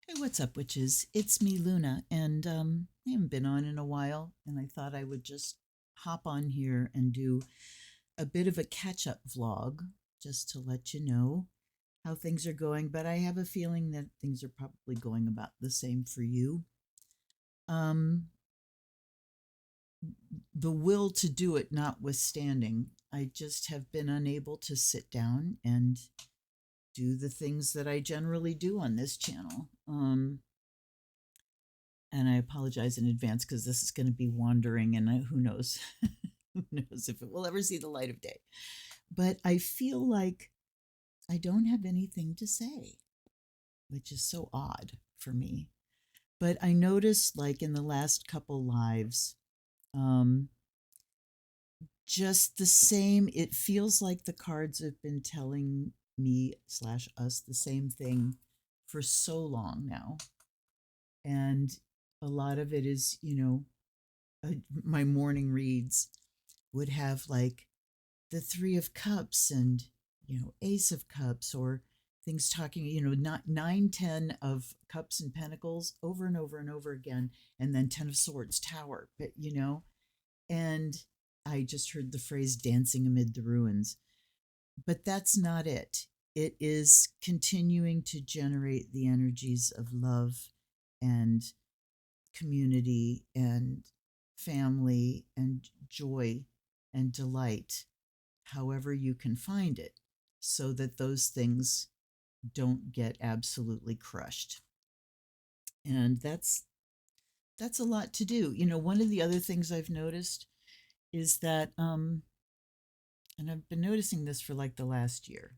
Hey, what's up, witches? It's me, Luna, and I haven't been on in a while, and I thought I would just hop on here and do a bit of a catch-up vlog just to let you know how things are going. But I have a feeling that things are probably going about the same for you. Um, the will to do it notwithstanding, I just have been unable to sit down and do the things that I generally do on this channel. And I apologize in advance because this is going to be wandering, and who knows, who knows if it will ever see the light of day. But I feel like I don't have anything to say, which is so odd for me. But I noticed, like in the last couple lives, um, just the same. It feels like the cards have been telling me slash us the same thing for so long now, and a lot of it is, my morning reads would have like the Three of Cups and, Ace of Cups, or things talking, not 9, 10 of Cups and Pentacles over and over and over again, and then 10 of Swords, Tower. But, and I just heard the phrase dancing amid the ruins. But that's not it. It is continuing to generate the energies of love and community and family and joy and delight, however you can find it, so that those things don't get absolutely crushed. And that's a lot to do. One of the other things I've noticed is that and I've been noticing this for like the last year,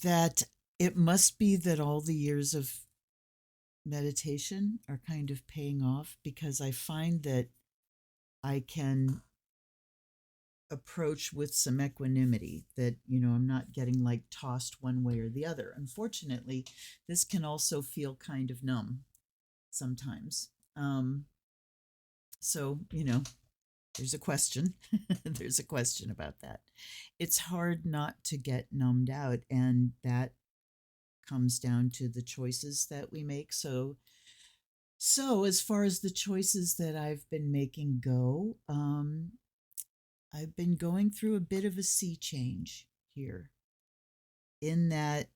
that it must be that all the years of meditation are kind of paying off, because I find that I can approach with some equanimity, that I'm not getting like tossed one way or the other. Unfortunately, this can also feel kind of numb sometimes. So there's a question. There's a question about that. It's hard not to get numbed out, and that comes down to the choices that we make. So as far as the choices that I've been making go, I've been going through a bit of a sea change here, in that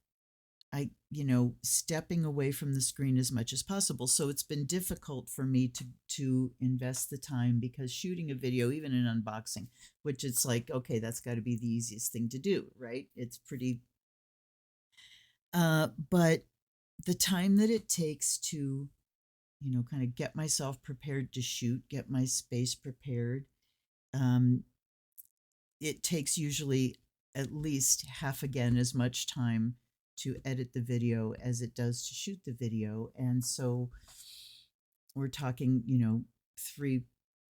stepping away from the screen as much as possible. So it's been difficult for me to invest the time, because shooting a video, even an unboxing, which it's like, okay, that's got to be the easiest thing to do, right? It's pretty but the time that it takes to, kind of get myself prepared to shoot, get my space prepared, um, it takes usually at least half again as much time to edit the video as it does to shoot the video. And so we're talking, 3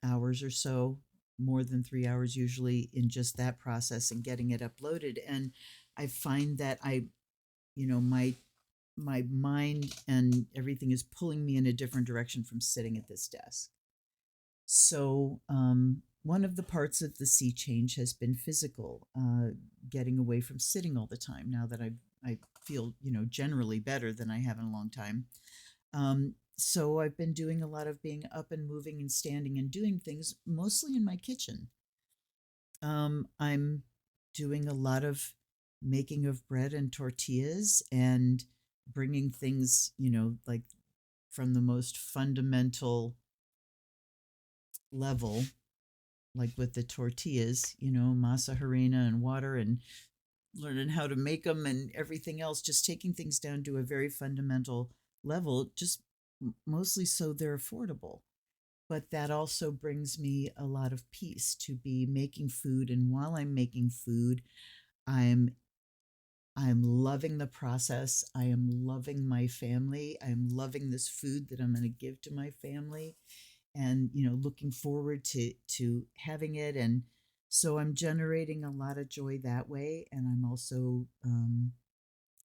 hours or so, more than 3 hours usually, in just that process and getting it uploaded. And I find that my mind and everything is pulling me in a different direction from sitting at this desk. So one of the parts of the sea change has been physical, getting away from sitting all the time. Now that I feel generally better than I have in a long time. So I've been doing a lot of being up and moving and standing and doing things, mostly in my kitchen. I'm doing a lot of making of bread and tortillas, and bringing things, like from the most fundamental level, like with the tortillas, masa, harina, and water, and learning how to make them and everything else, just taking things down to a very fundamental level, just mostly so they're affordable. But that also brings me a lot of peace to be making food. And while I'm making food, I'm I'm loving the process. I am loving my family. I'm loving this food that I'm going to give to my family, and looking forward to having it. And so I'm generating a lot of joy that way, and I'm also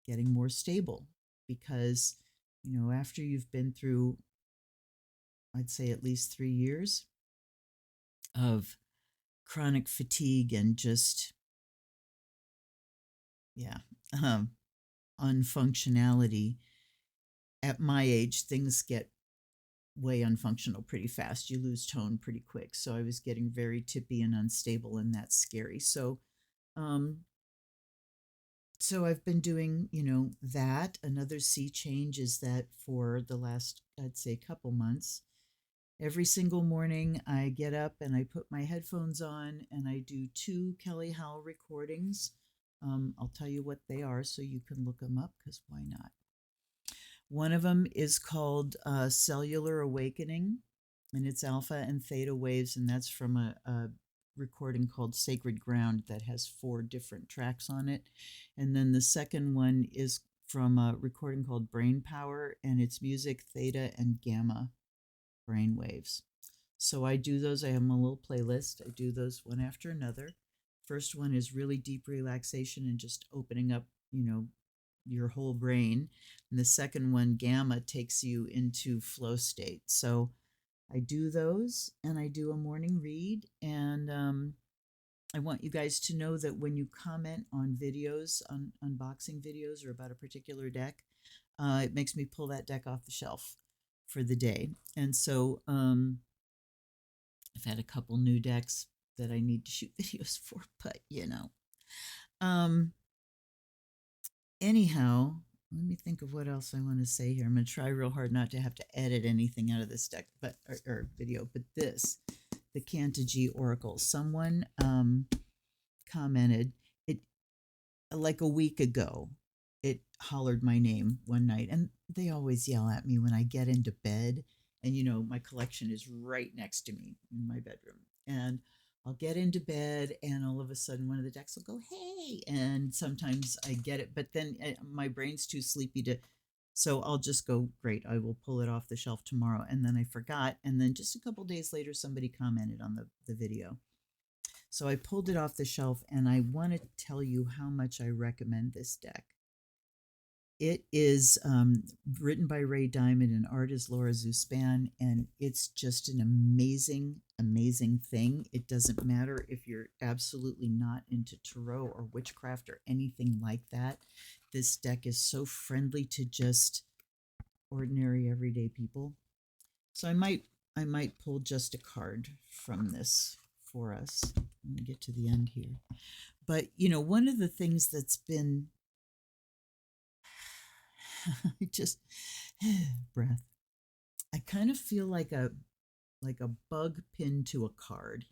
getting more stable, because after you've been through, I'd say, at least 3 years of chronic fatigue and just, yeah, um, unfunctionality, at my age, things get way unfunctional pretty fast. You lose tone pretty quick. So I was getting very tippy and unstable, and that's scary. Um, so I've been doing, that. Another sea change is that for the last, I'd say, couple months, every single morning I get up and I put my headphones on and I do 2 Kelly Howell recordings. I'll tell you what they are so you can look them up, because why not? One of them is called Cellular Awakening, and it's alpha and theta waves, and that's from a recording called Sacred Ground that has 4 different tracks on it. And then the second one is from a recording called Brain Power, and it's music, theta, and gamma brain waves. So I do those. I have my little playlist. I do those one after another. First one is really deep relaxation and just opening up, your whole brain. And the second one, gamma, takes you into flow state. So I do those, and I do a morning read. And I want you guys to know that when you comment on videos, on unboxing videos or about a particular deck, it makes me pull that deck off the shelf for the day. And so I've had a couple new decks that I need to shoot videos for, but anyhow, let me think of what else I want to say here. I'm going to try real hard not to have to edit anything out of this deck, or video. But the Kanta G Oracle. Someone commented it like a week ago. It hollered my name one night, and they always yell at me when I get into bed. And my collection is right next to me in my bedroom, and I'll get into bed, and all of a sudden one of the decks will go, hey, and sometimes I get it, but then my brain's too sleepy so I'll just go, great, I will pull it off the shelf tomorrow. And then I forgot. And then just a couple days later, somebody commented on the video. So I pulled it off the shelf, and I want to tell you how much I recommend this deck. It is written by Ray Diamond, and art is Laura Zuspan, and it's just an amazing, amazing thing. It doesn't matter if you're absolutely not into tarot or witchcraft or anything like that. This deck is so friendly to just ordinary, everyday people. So I might pull just a card from this for us. I'm gonna get to the end here. But one of the things that's been just breath. I kind of feel like a bug pinned to a card,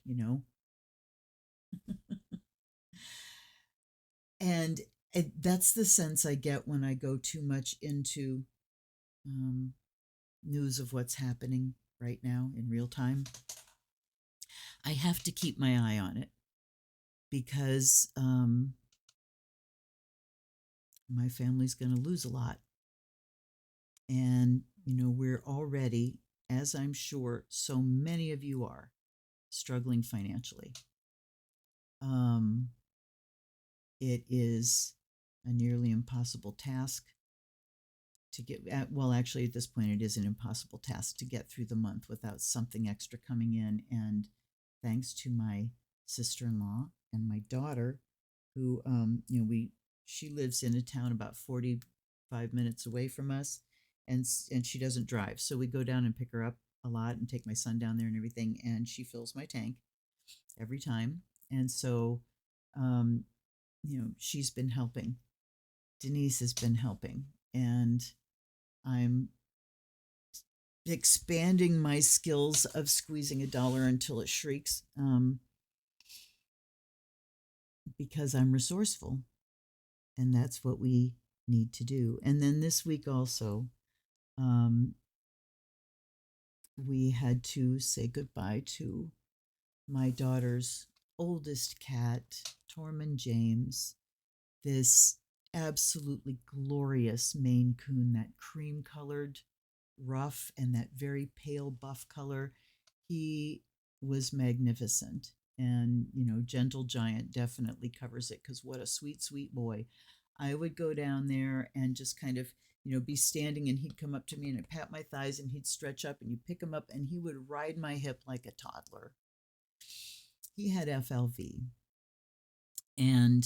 and that's the sense I get when I go too much into news of what's happening right now in real time. I have to keep my eye on it, because my family's going to lose a lot. And, we're already, as I'm sure so many of you are, struggling financially. It is a nearly impossible task to get well, actually, at this point, it is an impossible task to get through the month without something extra coming in. And thanks to my sister-in-law and my daughter, who, she lives in a town about 45 minutes away from us, and she doesn't drive. So we go down and pick her up a lot and take my son down there and everything. And she fills my tank every time. And so, she's been helping. Denise has been helping. And I'm expanding my skills of squeezing a dollar until it shrieks, because I'm resourceful. And that's what we need to do. And then this week also, we had to say goodbye to my daughter's oldest cat, Tormund James, this absolutely glorious Maine Coon, that cream-colored ruff and that very pale buff color. He was magnificent. And, Gentle Giant definitely covers it, because what a sweet, sweet boy. I would go down there and just kind of, be standing, and he'd come up to me and I'd pat my thighs, and he'd stretch up, and you'd pick him up, and he would ride my hip like a toddler. He had FLV. And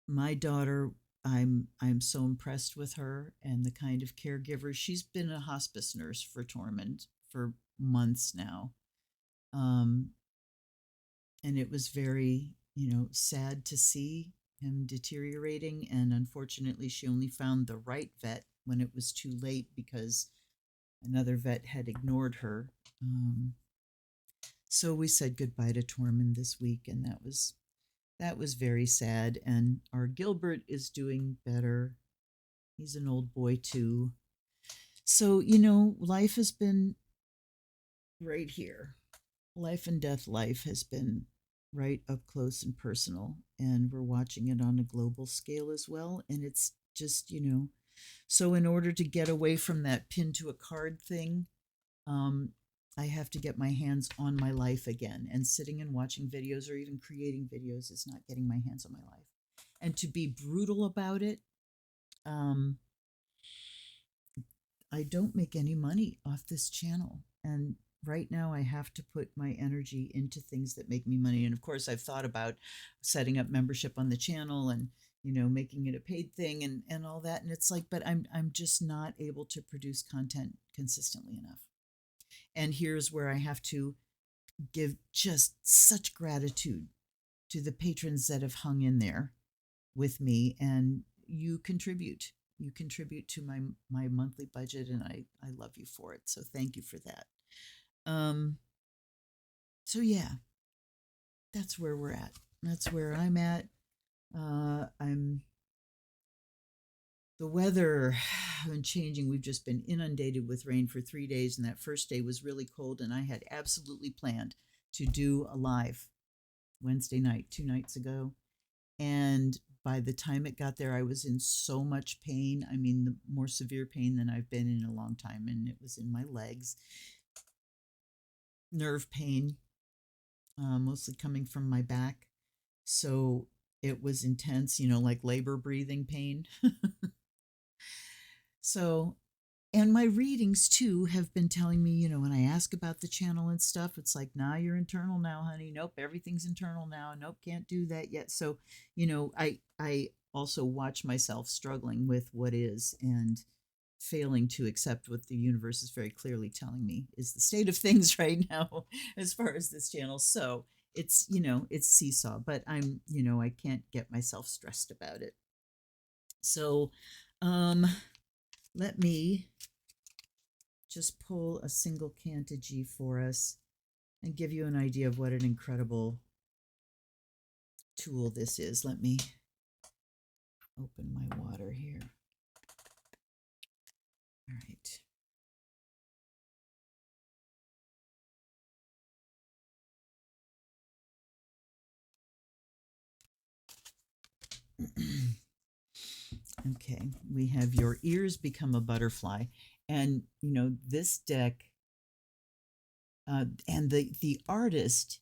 my daughter I'm so impressed with her and the kind of caregiver. She's been a hospice nurse for Tormund for months now. Um, and it was very, sad to see him deteriorating. And unfortunately, she only found the right vet when it was too late because another vet had ignored her. So we said goodbye to Tormund this week, and that was very sad. And our Gilbert is doing better. He's an old boy too. So, life has been right here. Life and death life has been right up close and personal. And we're watching it on a global scale as well. And it's just, so in order to get away from that pin to a card thing, um, I have to get my hands on my life again. And sitting and watching videos or even creating videos is not getting my hands on my life. And to be brutal about it, um, I don't make any money off this channel. And right now I have to put my energy into things that make me money. And of course, I've thought about setting up membership on the channel and making it a paid thing and all that. And it's like, but I'm just not able to produce content consistently enough. And here's where I have to give just such gratitude to the patrons that have hung in there with me, and you contribute to my monthly budget, and I love you for it, so thank you for that. So yeah, that's where we're at. That's where I'm at. I'm The weather been changing. We've just been inundated with rain for 3 days, and that first day was really cold, and I had absolutely planned to do a live Wednesday night 2 nights ago. And by the time it got there, I was in so much pain. I mean, the more severe pain than I've been in a long time. And it was in my legs, nerve pain, mostly coming from my back. So it was intense, like labor breathing pain. So, and my readings too have been telling me, when I ask about the channel and stuff, it's like, nah, you're internal now, honey. Nope, everything's internal now. Nope, can't do that yet. So, I also watch myself struggling with what is and failing to accept what the universe is very clearly telling me is the state of things right now as far as this channel. So it's seesaw, but I can't get myself stressed about it. So, let me just pull a single Cantagy for us and give you an idea of what an incredible tool this is. Let me open my water here. All right. Okay, we have Your Ears Become a Butterfly. And, this deck, and the artist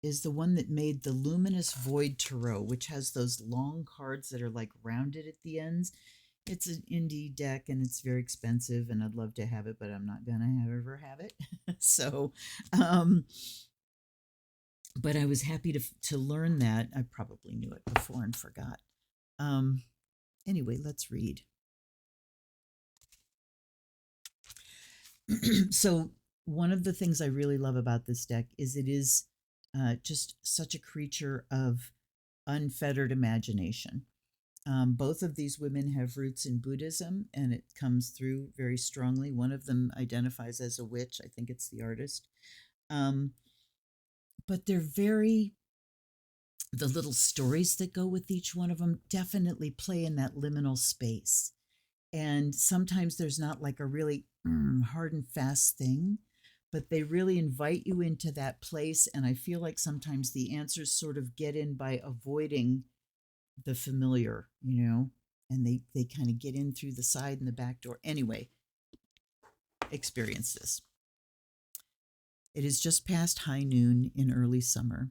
is the one that made the Luminous Void Tarot, which has those long cards that are like rounded at the ends. It's an indie deck and it's very expensive, and I'd love to have it, but I'm not gonna ever have it. So, but I was happy to learn that. I probably knew it before and forgot. Anyway, let's read. So one of the things I really love about this deck is it is just such a creature of unfettered imagination. Both of these women have roots in Buddhism, and it comes through very strongly. One of them identifies as a witch. I think it's the artist. But the little stories that go with each one of them definitely play in that liminal space. And sometimes there's not like a really hard and fast thing, but they really invite you into that place. And I feel like sometimes the answers sort of get in by avoiding the familiar, and they kind of get in through the side and the back door. Anyway, experience this. It is just past high noon in early summer.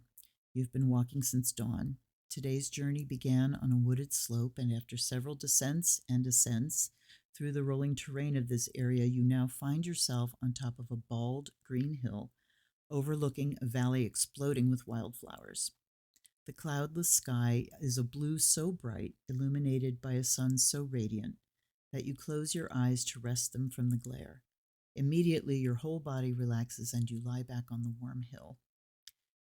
You've been walking since dawn. Today's journey began on a wooded slope, and after several descents and ascents through the rolling terrain of this area, you now find yourself on top of a bald green hill overlooking a valley exploding with wildflowers. The cloudless sky is a blue so bright, illuminated by a sun so radiant, that you close your eyes to rest them from the glare. Immediately, your whole body relaxes and you lie back on the warm hill.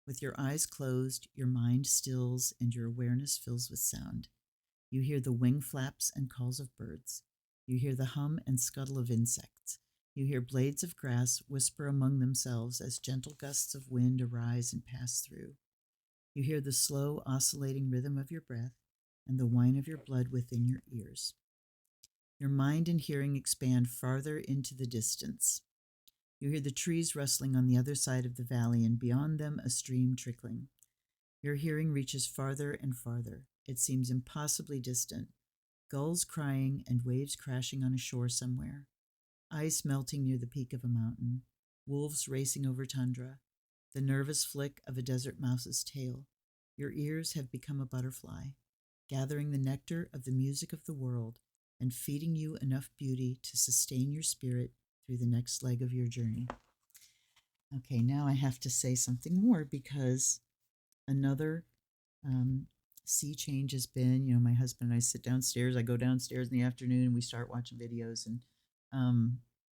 With your eyes closed, your mind stills and your awareness fills with sound. You hear the wing flaps and calls of birds. You hear the hum and scuttle of insects. You hear blades of grass whisper among themselves as gentle gusts of wind arise and pass through. You hear the slow, oscillating rhythm of your breath and the whine of your blood within your ears. Your mind and hearing expand farther into the distance. You hear the trees rustling on the other side of the valley, and beyond them a stream trickling. Your hearing reaches farther and farther. It seems impossibly distant. Gulls crying and waves crashing on a shore somewhere. Ice melting near the peak of a mountain. Wolves racing over tundra. The nervous flick of a desert mouse's tail. Your ears have become a butterfly, gathering the nectar of the music of the world and feeding you enough beauty to sustain your spirit through the next leg of your journey. Okay, now I have to say something more because another sea change has been, my husband and I sit downstairs. I go downstairs in the afternoon and we start watching videos, and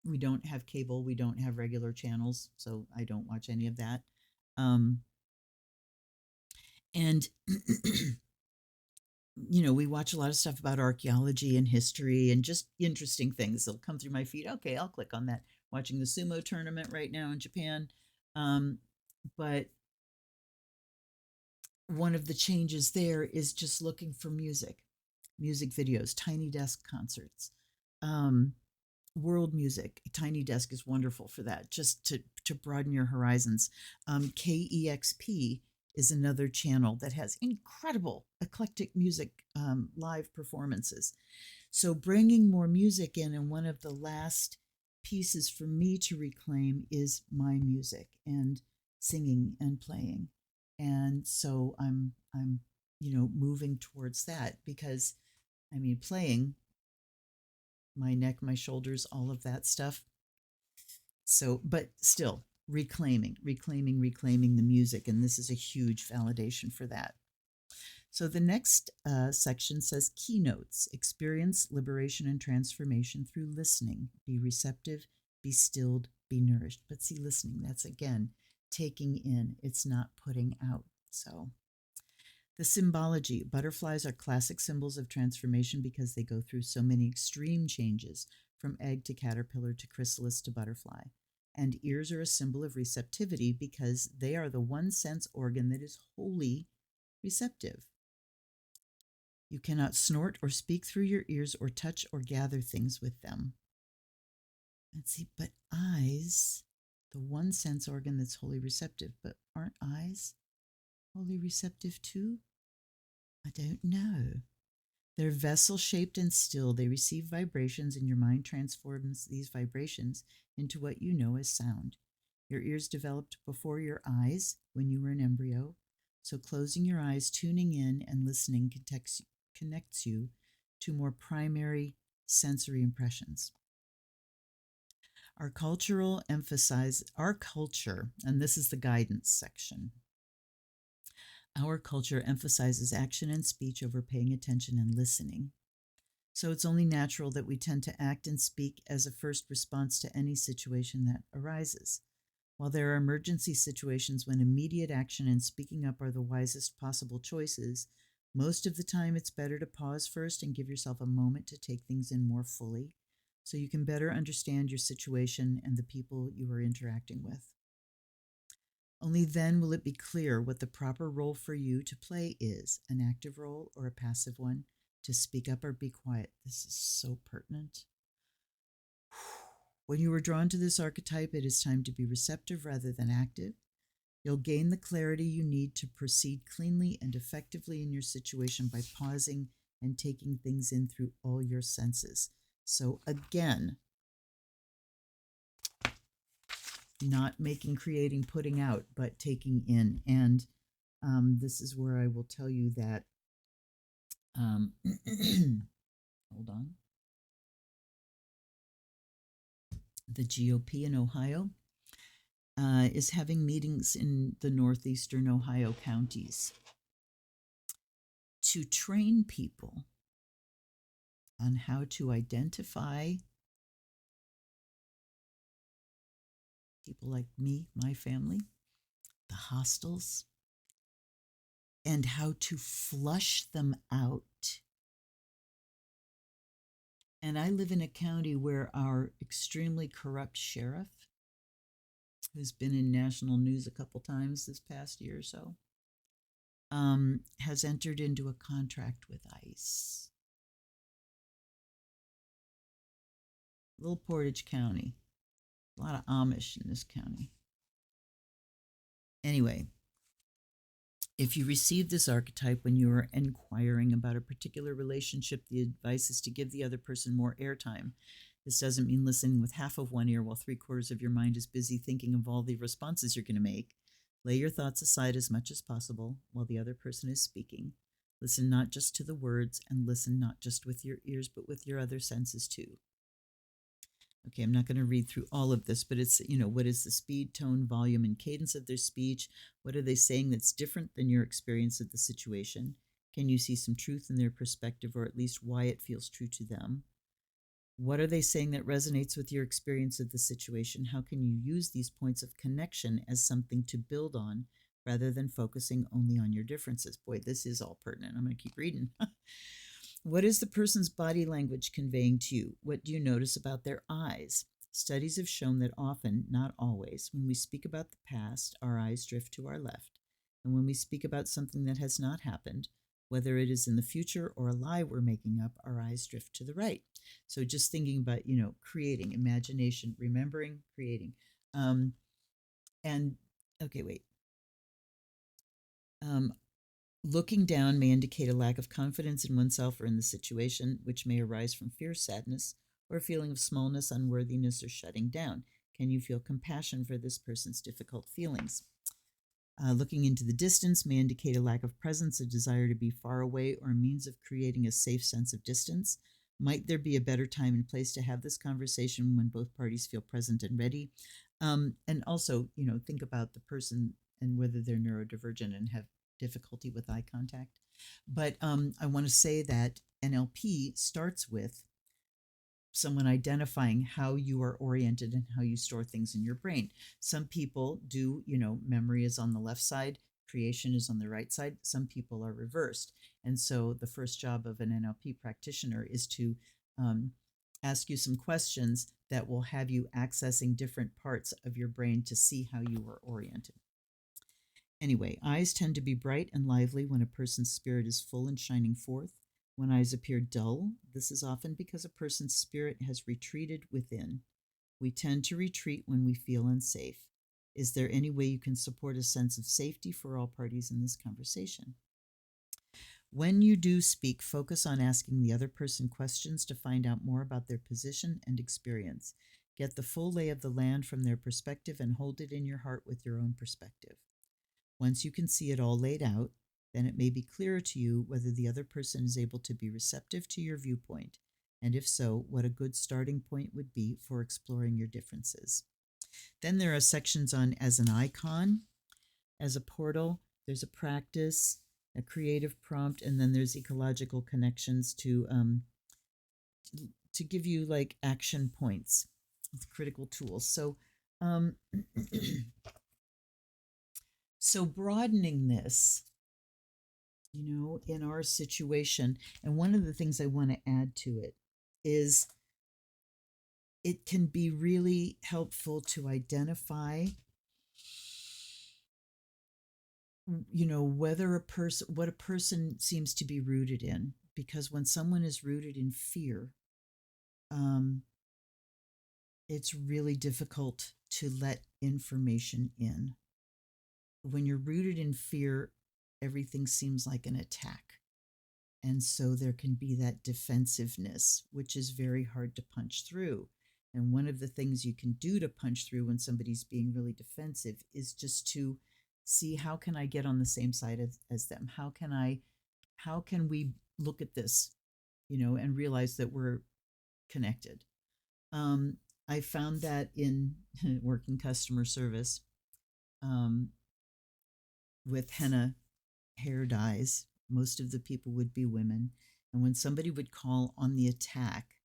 we don't have cable. We don't have regular channels, so I don't watch any of that. And we watch a lot of stuff about archaeology and history and just interesting things. They'll come through my feed. Okay, I'll click on that. Watching the sumo tournament right now in Japan. But one of the changes there is just looking for music videos, tiny desk concerts, world music. Tiny Desk is wonderful for that, just to broaden your horizons. KEXP is another channel that has incredible eclectic music, live performances. So bringing more music in, and one of the last pieces for me to reclaim is my music and singing and playing. And so I'm moving towards that, because playing, my neck, my shoulders, all of that stuff. So, but still reclaiming the music. And this is a huge validation for that. So the next section says keynotes: experience liberation and transformation through listening. Be receptive, be stilled, be nourished. But see, listening, that's again, taking in, it's not putting out. So the symbology: butterflies are classic symbols of transformation because they go through so many extreme changes, from egg to caterpillar to chrysalis to butterfly. And ears are a symbol of receptivity because they are the one sense organ that is wholly receptive. You cannot snort or speak through your ears or touch or gather things with them. Let's see, but eyes, the one sense organ that's wholly receptive, but aren't eyes wholly receptive too? I don't know. They're vessel-shaped and still. They receive vibrations, and your mind transforms these vibrations into what you know as sound. Your ears developed before your eyes when you were an embryo. So closing your eyes, tuning in, and listening connects you to more primary sensory impressions. Our culture, and this is the guidance section. Our culture emphasizes action and speech over paying attention and listening. So it's only natural that we tend to act and speak as a first response to any situation that arises. While there are emergency situations when immediate action and speaking up are the wisest possible choices, most of the time it's better to pause first and give yourself a moment to take things in more fully, so you can better understand your situation and the people you are interacting with. Only then will it be clear what the proper role for you to play is: an active role or a passive one, to speak up or be quiet. This is so pertinent. When you are drawn to this archetype, it is time to be receptive rather than active. You'll gain the clarity you need to proceed cleanly and effectively in your situation by pausing and taking things in through all your senses. So again, not making, creating, putting out, but taking in. And this is where I will tell you that, hold on, the GOP in Ohio is having meetings in the northeastern Ohio counties. to train people on how to identify people like me, my family, the hostiles, and how to flush them out. And I live in a county where our extremely corrupt sheriff, who's been in national news a couple times this past year or so, has entered into a contract with ICE. Little Portage County. A lot of Amish in this county. Anyway, if you receive this archetype when you are inquiring about a particular relationship, the advice is to give the other person more airtime. This doesn't mean listening with half of one ear while 3/4 of your mind is busy thinking of all the responses you're going to make. Lay your thoughts aside as much as possible while the other person is speaking. Listen not just to the words, and listen not just with your ears, but with your other senses too. Okay, I'm not going to read through all of this, but it's, what is the speed, tone, volume, and cadence of their speech? What are they saying that's different than your experience of the situation? Can you see some truth in their perspective, or at least why it feels true to them? What are they saying that resonates with your experience of the situation? How can you use these points of connection as something to build on rather than focusing only on your differences? Boy, this is all pertinent. I'm going to keep reading. What is the person's body language conveying to you? What do you notice about their eyes? Studies have shown that often, not always, when we speak about the past, our eyes drift to our left. And when we speak about something that has not happened, whether it is in the future or a lie we're making up, our eyes drift to the right. So just thinking about, creating, imagination, remembering, creating. Looking down may indicate a lack of confidence in oneself or in the situation, which may arise from fear, sadness, or a feeling of smallness, unworthiness, or shutting down. Can you feel compassion for this person's difficult feelings? Looking into the distance may indicate a lack of presence, a desire to be far away, or a means of creating a safe sense of distance. Might there be a better time and place to have this conversation when both parties feel present and ready? And also, think about the person and whether they're neurodivergent and have difficulty with eye contact. But I want to say that NLP starts with someone identifying how you are oriented and how you store things in your brain. Some people do, memory is on the left side, creation is on the right side. Some people are reversed. And so the first job of an NLP practitioner is to ask you some questions that will have you accessing different parts of your brain to see how you are oriented. Anyway, eyes tend to be bright and lively when a person's spirit is full and shining forth. When eyes appear dull, this is often because a person's spirit has retreated within. We tend to retreat when we feel unsafe. Is there any way you can support a sense of safety for all parties in this conversation? When you do speak, focus on asking the other person questions to find out more about their position and experience. Get the full lay of the land from their perspective and hold it in your heart with your own perspective. Once you can see it all laid out, then it may be clearer to you whether the other person is able to be receptive to your viewpoint, and if so, what a good starting point would be for exploring your differences. Then there are sections on as an icon, as a portal, there's a practice, a creative prompt, and then there's ecological connections to give you like action points with critical tools. So so broadening this, in our situation, and one of the things I want to add to it is it can be really helpful to identify whether what a person seems to be rooted in, because when someone is rooted in fear, it's really difficult to let information in. When you're rooted in fear, everything seems like an attack. And so there can be that defensiveness, which is very hard to punch through. And one of the things you can do to punch through when somebody's being really defensive is just to see, how can I get on the same side as them? How can we look at this, and realize that we're connected? I found that in working customer service with henna hair dyes, Most of the people would be women. And when somebody would call on the attack,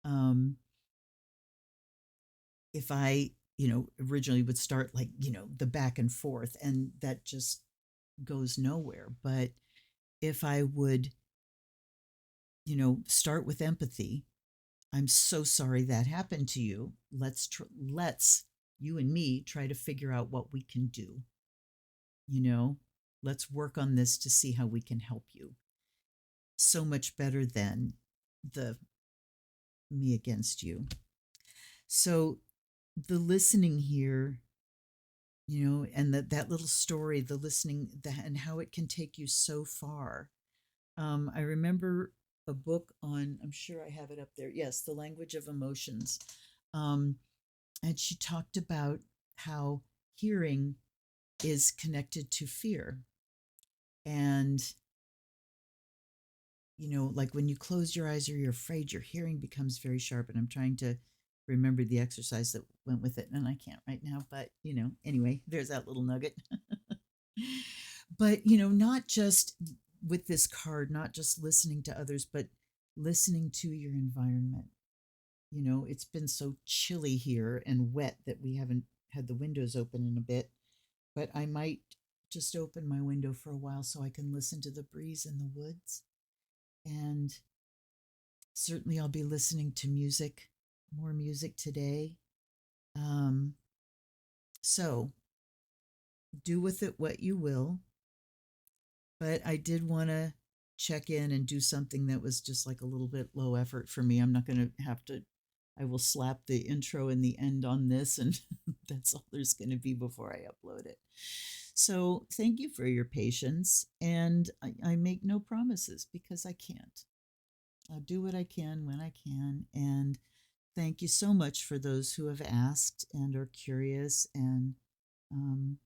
um, if I, originally would start like, the back and forth, and that just goes nowhere. But if I would, start with empathy, I'm so sorry that happened to you. Let's you and me try to figure out what we can do. You know, let's work on this to see how we can help you. So much better than the me against you. So the listening here, and that little story, the listening, and how it can take you so far. I remember a book on, I'm sure I have it up there. Yes, The Language of Emotions. Um, and she talked about how hearing is connected to fear. And, like when you close your eyes or you're afraid, your hearing becomes very sharp. And I'm trying to remember the exercise that went with it, and I can't right now. But, anyway, there's that little nugget. But, not just with this card, not just listening to others, but listening to your environment. It's been so chilly here and wet that we haven't had the windows open in a bit, but I might just open my window for a while so I can listen to the breeze in the woods. And certainly I'll be listening to music, more music today. Um, so do with it what you will. But I did want to check in and do something that was just like a little bit low effort for me. I'm not going to have to, I will slap the intro and the end on this, and that's all there's going to be before I upload it. So thank you for your patience. And I make no promises because I can't. I'll do what I can when I can. And thank you so much for those who have asked and are curious. And um,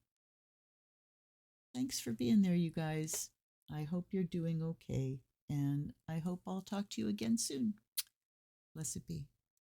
thanks for being there, you guys. I hope you're doing okay. And I hope I'll talk to you again soon. Blessed be.